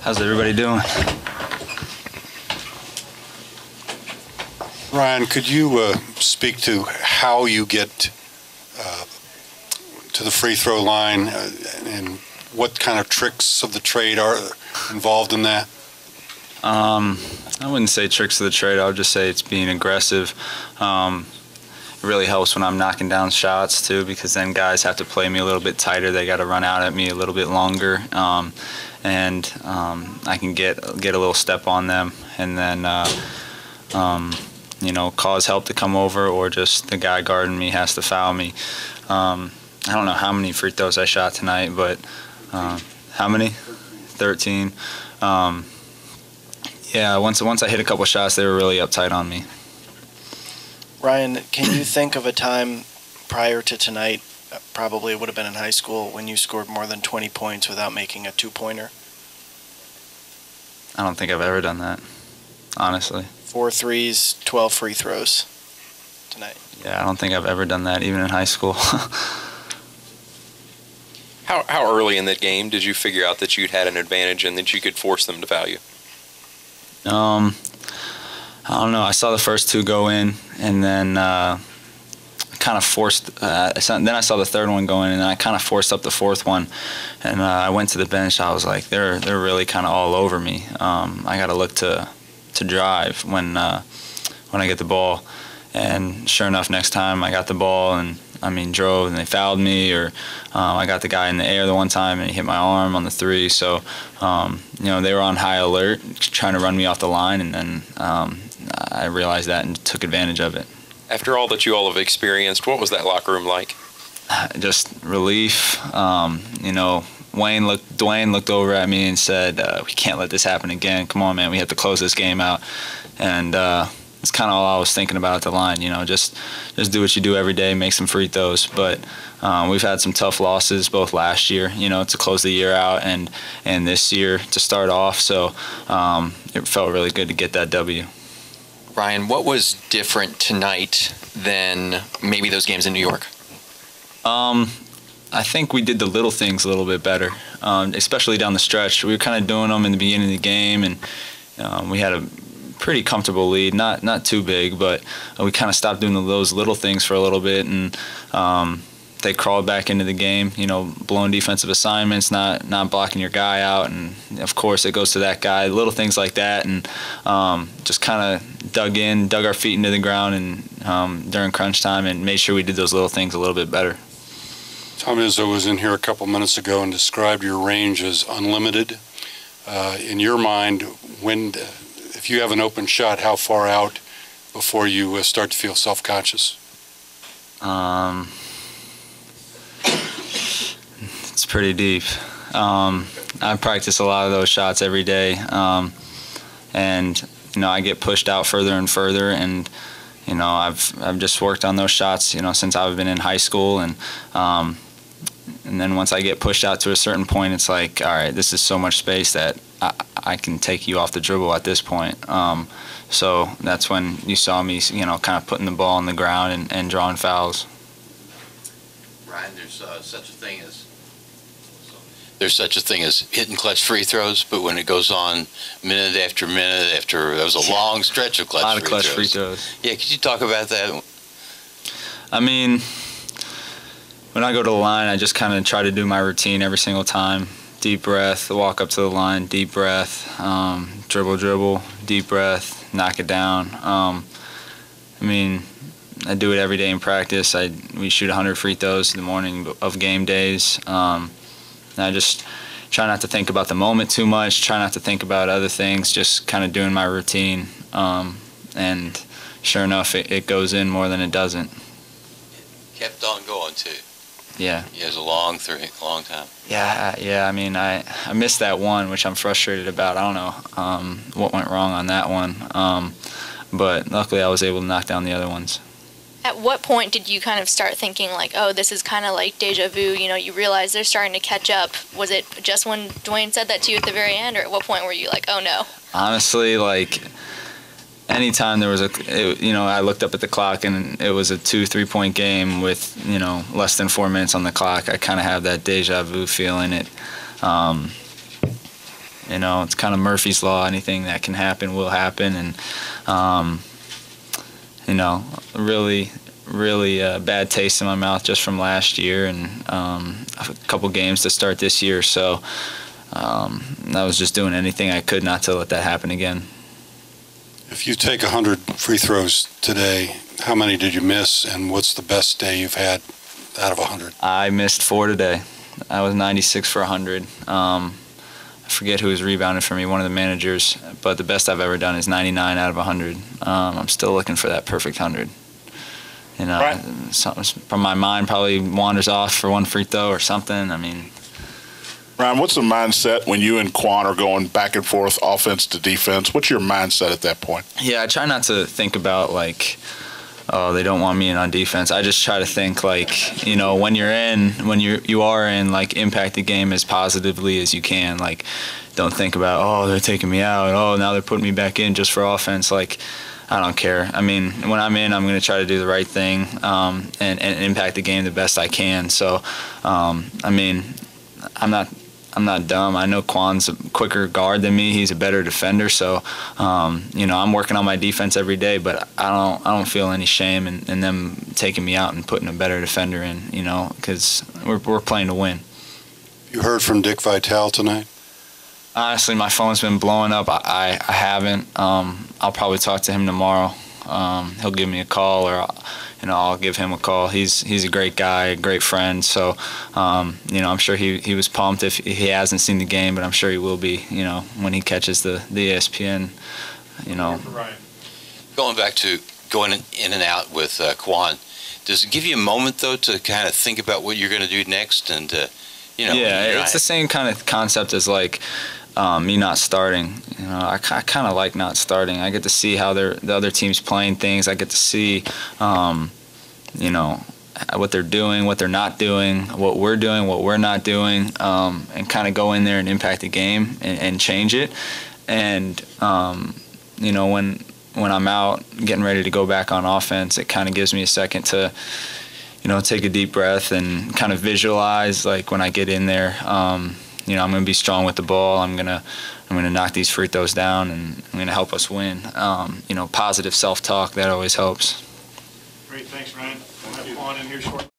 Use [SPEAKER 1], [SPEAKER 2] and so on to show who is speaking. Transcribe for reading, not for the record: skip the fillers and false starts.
[SPEAKER 1] How's everybody doing?
[SPEAKER 2] Ryan, could you speak to how you get to the free throw line and what kind of tricks of the trade are involved in that?
[SPEAKER 1] I wouldn't say tricks of the trade. I would just say it's being aggressive. It really helps when I'm knocking down shots too, because then guys have to play me a little bit tighter. They got to run out at me a little bit longer, and I can get a little step on them, and then cause help to come over, or just the guy guarding me has to foul me. I don't know how many free throws I shot tonight, but how many? 13. Yeah, once I hit a couple shots, they were really uptight on me.
[SPEAKER 3] Ryan, can you think of a time prior to tonight, probably it would have been in high school, when you scored more than 20 points without making a two-pointer?
[SPEAKER 1] I don't think I've ever done that, honestly.
[SPEAKER 3] 4 threes, 12 free throws tonight.
[SPEAKER 1] Yeah, I don't think I've ever done that, even in high school.
[SPEAKER 4] How early in the game did you figure out that you'd had an advantage and that you could force them to foul you?
[SPEAKER 1] I don't know. I saw the first two go in, and then kind of forced. Then I saw the third one go in, and I kind of forced up the fourth one. And I went to the bench. I was like, they're really kind of all over me. I got to look to drive when I get the ball. And sure enough, next time I got the ball and drove, and they fouled me, or I got the guy in the air the one time and he hit my arm on the three. So, they were on high alert, trying to run me off the line, and then I realized that and took advantage of it.
[SPEAKER 4] After all that you all have experienced, what was that locker room like?
[SPEAKER 1] Just relief. Dwayne looked over at me and said, "We can't let this happen again. Come on, man, we have to close this game out." And it's kind of all I was thinking about at the line, just do what you do every day, make some free throws. But we've had some tough losses, both last year, to close the year out, and this year to start off. So it felt really good to get that W.
[SPEAKER 5] Ryan, what was different tonight than maybe those games in New York?
[SPEAKER 1] I think we did the little things a little bit better, especially down the stretch. We were kind of doing them in the beginning of the game, and we had a pretty comfortable lead, not too big, but we kind of stopped doing those little things for a little bit, and they crawled back into the game, blowing defensive assignments, not blocking your guy out, and of course it goes to that guy, little things like that, and just kind of dug our feet into the ground and during crunch time, and made sure we did those little things a little bit better.
[SPEAKER 2] Tom Izzo was in here a couple minutes ago and described your range as unlimited. In your mind, if you have an open shot, how far out before you start to feel self-conscious?
[SPEAKER 1] It's pretty deep. I practice a lot of those shots every day, and I get pushed out further and further, and I've just worked on those shots since I've been in high school, and then once I get pushed out to a certain point, it's like, all right, this is so much space that I can take you off the dribble at this point. So that's when you saw me, kind of putting the ball on the ground and drawing fouls.
[SPEAKER 6] Ryan, there's such a thing as hitting clutch free throws, but when it goes on minute after that was a long stretch of clutch free throws. A lot of clutch free throws. Yeah, could you talk about that?
[SPEAKER 1] When I go to the line, I just kind of try to do my routine every single time. Deep breath, walk up to the line, deep breath, dribble, deep breath, knock it down. I do it every day in practice. We shoot 100 free throws in the morning of game days. And I just try not to think about the moment too much, try not to think about other things, just kind of doing my routine. And sure enough, it goes in more than it doesn't.
[SPEAKER 6] Kept on going, too.
[SPEAKER 1] Yeah.
[SPEAKER 6] It was a long time.
[SPEAKER 1] Yeah. I missed that one, which I'm frustrated about. I don't know what went wrong on that one. But luckily I was able to knock down the other ones.
[SPEAKER 7] At what point did you kind of start thinking like, oh, this is kind of like deja vu, you realize they're starting to catch up? Was it just when Dwayne said that to you at the very end, or at what point were you like, oh no?
[SPEAKER 1] Honestly, anytime there was I looked up at the clock and it was a 2-3 point game with, less than 4 minutes on the clock, I kind of have that deja vu feeling. You know, it's kind of Murphy's Law. Anything that can happen will happen. And, you know, really bad taste in my mouth just from last year, and a couple games to start this year. So I was just doing anything I could not to let that happen again.
[SPEAKER 2] If you take 100 free throws today, how many did you miss, and what's the best day you've had out of 100?
[SPEAKER 1] I missed 4 today. I was 96 for 100. I forget who was rebounding for me, one of the managers, but the best I've ever done is 99 out of 100. I'm still looking for that perfect 100. You know,
[SPEAKER 8] right.
[SPEAKER 1] Something from my mind probably wanders off for one free throw or something. I mean,
[SPEAKER 8] Ryan, what's the mindset when you and Quan are going back and forth, offense to defense? What's your mindset at that point?
[SPEAKER 1] Yeah, I try not to think about, like, oh, they don't want me in on defense. I just try to think, like, you know, when you are in, like, impact the game as positively as you can. Like, don't think about, oh, they're taking me out. Oh, now they're putting me back in just for offense. Like, I don't care. I mean, when I'm in, I'm going to try to do the right thing and impact the game the best I can. So, I mean, I'm not dumb. I know Quan's a quicker guard than me. He's a better defender. So, you know, I'm working on my defense every day, but I don't feel any shame in them taking me out and putting a better defender in, you know, because we're playing to win.
[SPEAKER 2] You heard from Dick Vitale tonight?
[SPEAKER 1] Honestly, my phone's been blowing up. I haven't. I'll probably talk to him tomorrow. He'll give me a call, or you know, I'll give him a call. He's a great guy, a great friend. So, you know, I'm sure he was pumped if he hasn't seen the game, but I'm sure he will be. You know, when he catches the ESPN. You know.
[SPEAKER 6] Going back to going in and out with Quan, does it give you a moment though to kind of think about what you're going to do next, and you know?
[SPEAKER 1] Yeah, it's the same kind of concept as like. Me not starting, you know, I kind of like not starting. I get to see how the other team's playing things. I get to see, you know, what they're doing, what they're not doing, what we're doing, what we're not doing, and kind of go in there and impact the game and change it. And you know, when I'm out getting ready to go back on offense, it kind of gives me a second to, you know, take a deep breath and kind of visualize, like, when I get in there. You know, I'm going to be strong with the ball. I'm gonna knock these free throws down, and I'm going to help us win. You know, positive self-talk, that always helps.
[SPEAKER 8] Great, thanks, Ryan. We'll have Quan in here shortly.